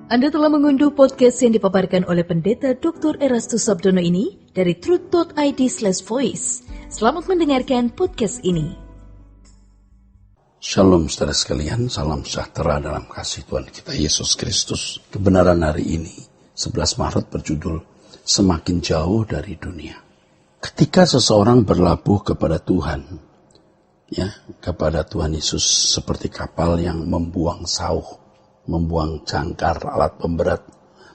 Anda telah mengunduh podcast yang dipaparkan oleh Pendeta Dr. Erastus Sabdono ini dari truth.id/voice. Selamat mendengarkan podcast ini. Shalom saudara sekalian, salam sejahtera dalam kasih Tuhan kita Yesus Kristus. Kebenaran hari ini, 11 Maret berjudul Semakin Jauh dari Dunia. Ketika seseorang berlabuh kepada Tuhan, kepada Tuhan Yesus seperti kapal yang membuang sauh, membuang jangkar alat pemberat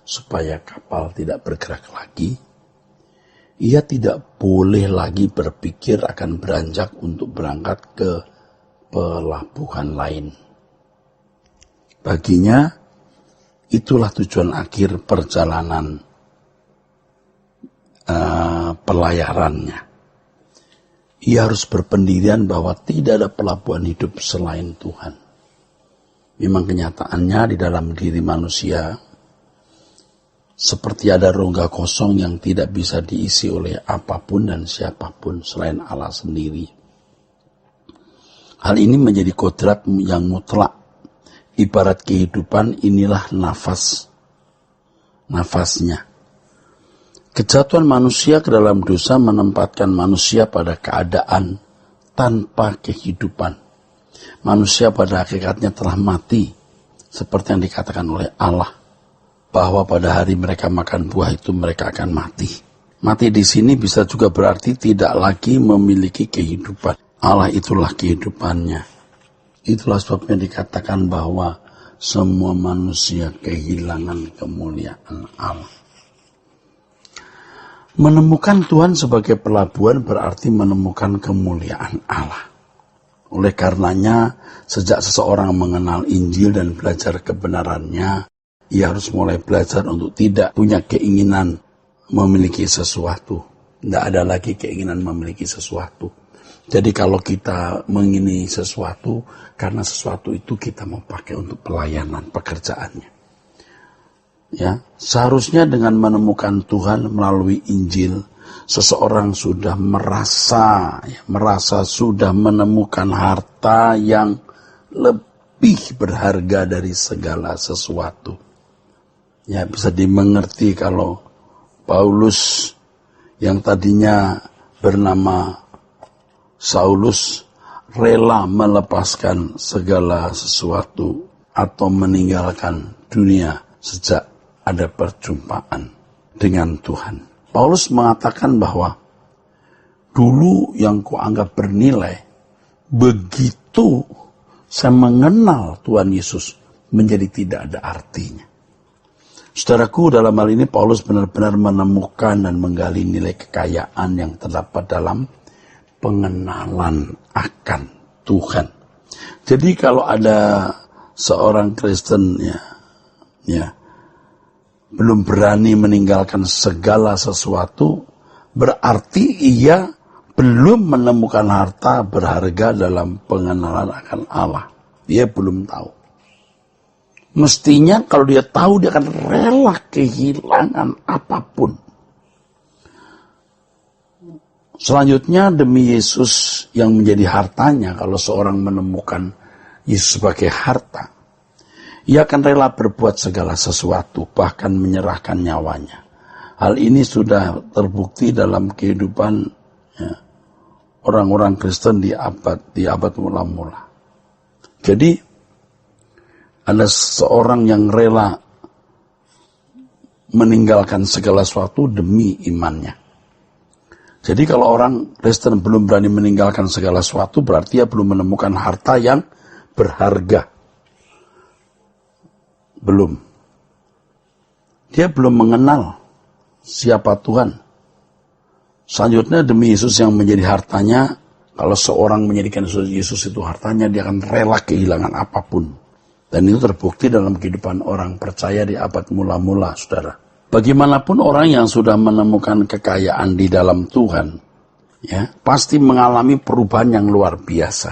supaya kapal tidak bergerak lagi, ia tidak boleh lagi berpikir akan beranjak untuk berangkat ke pelabuhan lain. Baginya, itulah tujuan akhir perjalanan pelayarannya. Ia harus berpendirian bahwa tidak ada pelabuhan hidup selain Tuhan. Memang kenyataannya di dalam diri manusia seperti ada rongga kosong yang tidak bisa diisi oleh apapun dan siapapun selain Allah sendiri. Hal ini menjadi kodrat yang mutlak. Ibarat kehidupan, inilah nafasnya. Kejatuhan manusia ke dalam dosa menempatkan manusia pada keadaan tanpa kehidupan. Manusia pada hakikatnya telah mati, seperti yang dikatakan oleh Allah, bahwa pada hari mereka makan buah itu mereka akan mati. Mati di sini bisa juga berarti tidak lagi memiliki kehidupan. Allah itulah kehidupannya. Itulah sebabnya dikatakan bahwa semua manusia kehilangan kemuliaan Allah. Menemukan Tuhan sebagai pelabuhan berarti menemukan kemuliaan Allah. Oleh karenanya, sejak seseorang mengenal Injil dan belajar kebenarannya, ia harus mulai belajar untuk tidak punya keinginan memiliki sesuatu. Tidak ada lagi keinginan memiliki sesuatu. Jadi kalau kita mengingini sesuatu, karena sesuatu itu kita mau pakai untuk pelayanan pekerjaannya. Seharusnya dengan menemukan Tuhan melalui Injil, seseorang sudah merasa sudah menemukan harta yang lebih berharga dari segala sesuatu. Bisa dimengerti kalau Paulus yang tadinya bernama Saulus rela melepaskan segala sesuatu atau meninggalkan dunia sejak ada perjumpaan dengan Tuhan. Paulus mengatakan bahwa dulu yang kuanggap bernilai, begitu saya mengenal Tuhan Yesus menjadi tidak ada artinya. Saudaraku, dalam hal ini Paulus benar-benar menemukan dan menggali nilai kekayaan yang terdapat dalam pengenalan akan Tuhan. Jadi kalau ada seorang Kristen belum berani meninggalkan segala sesuatu, berarti ia belum menemukan harta berharga dalam pengenalan akan Allah. Dia belum tahu. Mestinya kalau dia tahu, dia akan rela kehilangan apapun. Selanjutnya, demi Yesus yang menjadi hartanya, kalau seorang menemukan Yesus sebagai harta, ia akan rela berbuat segala sesuatu, bahkan menyerahkan nyawanya. Hal ini sudah terbukti dalam kehidupan orang-orang Kristen di abad mula-mula. Jadi, ada seorang yang rela meninggalkan segala sesuatu demi imannya. Jadi kalau orang Kristen belum berani meninggalkan segala sesuatu, berarti dia belum menemukan harta yang berharga. Belum. Dia belum mengenal siapa Tuhan. Selanjutnya demi Yesus yang menjadi hartanya, kalau seorang menjadikan Yesus itu hartanya, dia akan rela kehilangan apapun. Dan itu terbukti dalam kehidupan orang percaya di abad mula-mula, saudara. Bagaimanapun orang yang sudah menemukan kekayaan di dalam Tuhan, pasti mengalami perubahan yang luar biasa.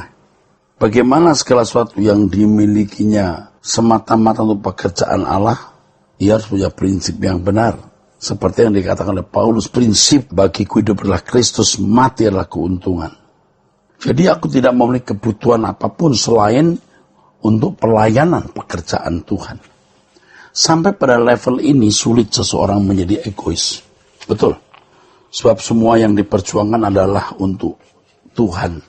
Bagaimana segala sesuatu yang dimilikinya semata-mata untuk pekerjaan Allah, ia harus punya prinsip yang benar. Seperti yang dikatakan oleh Paulus, prinsip bagiku hidup adalah Kristus, mati adalah keuntungan. Jadi aku tidak memiliki kebutuhan apapun selain untuk pelayanan pekerjaan Tuhan. Sampai pada level ini sulit seseorang menjadi egois. Betul. Sebab semua yang diperjuangkan adalah untuk Tuhan,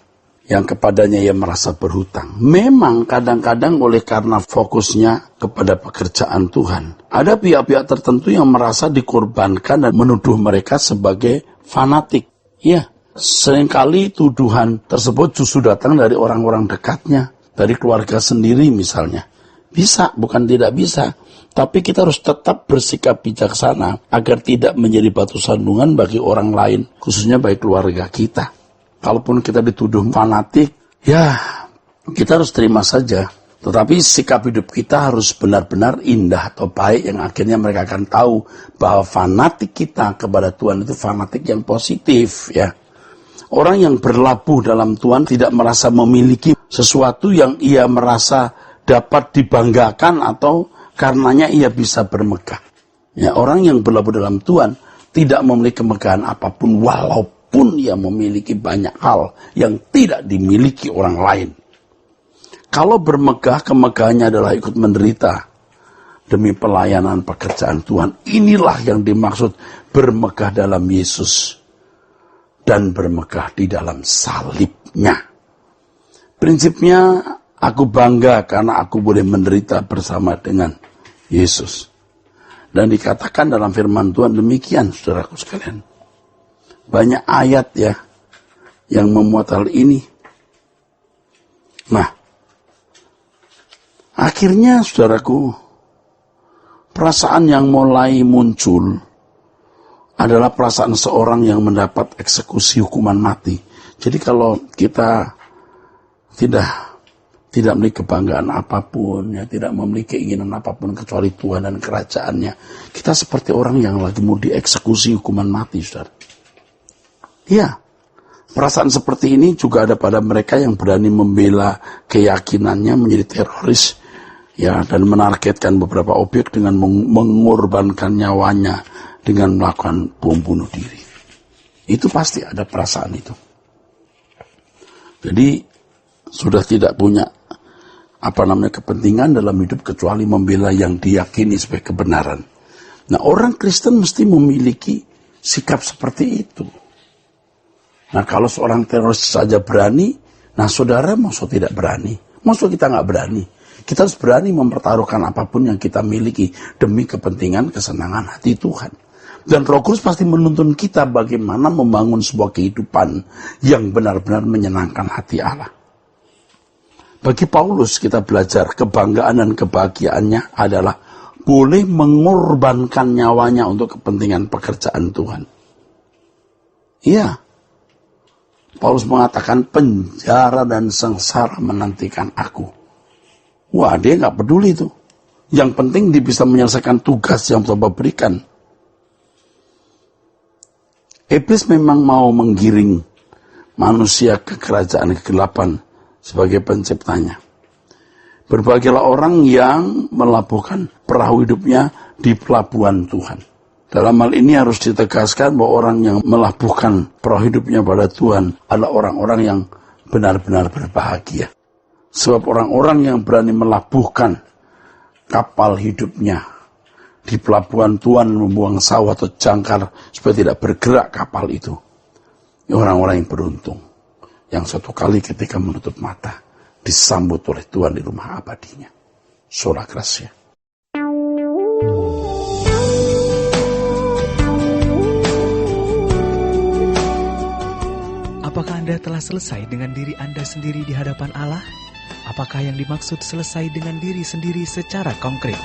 yang kepadanya ia merasa berhutang. Memang kadang-kadang oleh karena fokusnya kepada pekerjaan Tuhan, ada pihak-pihak tertentu yang merasa dikorbankan dan menuduh mereka sebagai fanatik. Ya, seringkali tuduhan tersebut justru datang dari orang-orang dekatnya, dari keluarga sendiri misalnya. Bisa, bukan tidak bisa. Tapi kita harus tetap bersikap bijaksana agar tidak menjadi batu sandungan bagi orang lain, khususnya bagi keluarga kita. Kalaupun kita dituduh fanatik, ya kita harus terima saja. Tetapi sikap hidup kita harus benar-benar indah atau baik, yang akhirnya mereka akan tahu bahwa fanatik kita kepada Tuhan itu fanatik yang positif, ya. Orang yang berlabuh dalam Tuhan tidak merasa memiliki sesuatu yang ia merasa dapat dibanggakan atau karenanya ia bisa bermegah. Ya, orang yang berlabuh dalam Tuhan tidak memiliki kemegahan apapun walaupun ia memiliki banyak hal yang tidak dimiliki orang lain. Kalau bermegah, kemegahannya adalah ikut menderita demi pelayanan pekerjaan Tuhan. Inilah yang dimaksud bermegah dalam Yesus dan bermegah di dalam salibnya. Prinsipnya, aku bangga karena aku boleh menderita bersama dengan Yesus. Dan dikatakan dalam firman Tuhan demikian, saudaraku sekalian. Banyak ayat ya yang memuat hal ini. Nah, akhirnya saudaraku, perasaan yang mulai muncul adalah perasaan seorang yang mendapat eksekusi hukuman mati. Jadi kalau kita tidak memiliki kebanggaan apapun, ya, tidak memiliki keinginan apapun kecuali Tuhan dan kerajaannya, kita seperti orang yang lagi mau dieksekusi hukuman mati, saudara. Iya, perasaan seperti ini juga ada pada mereka yang berani membela keyakinannya menjadi teroris, ya, dan menargetkan beberapa objek dengan mengorbankan nyawanya dengan melakukan bom bunuh diri. Itu pasti ada perasaan itu. Jadi sudah tidak punya kepentingan dalam hidup kecuali membela yang diyakini sebagai kebenaran. Nah, orang Kristen mesti memiliki sikap seperti itu. Nah, kalau seorang teroris saja berani, nah saudara maksud tidak berani? Maksud kita nggak berani? Kita harus berani mempertaruhkan apapun yang kita miliki demi kepentingan kesenangan hati Tuhan. Dan Roh Kudus pasti menuntun kita bagaimana membangun sebuah kehidupan yang benar-benar menyenangkan hati Allah. Bagi Paulus kita belajar kebanggaan dan kebahagiaannya adalah boleh mengorbankan nyawanya untuk kepentingan pekerjaan Tuhan. Iya. Paulus mengatakan penjara dan sengsara menantikan aku. Wah, dia nggak peduli itu. Yang penting dia bisa menyelesaikan tugas yang Tuhan berikan. Iblis memang mau menggiring manusia ke kerajaan kegelapan sebagai penciptanya. Berbahagialah orang yang melabuhkan perahu hidupnya di pelabuhan Tuhan. Dalam hal ini harus ditegaskan bahwa orang yang melabuhkan perahu hidupnya pada Tuhan adalah orang-orang yang benar-benar berbahagia. Sebab orang-orang yang berani melabuhkan kapal hidupnya di pelabuhan Tuhan, membuang saw atau jangkar supaya tidak bergerak kapal itu, orang-orang yang beruntung, yang suatu kali ketika menutup mata disambut oleh Tuhan di rumah abadinya. Sola Gracia. Apakah Anda telah selesai dengan diri Anda sendiri di hadapan Allah? Apakah yang dimaksud selesai dengan diri sendiri secara konkret?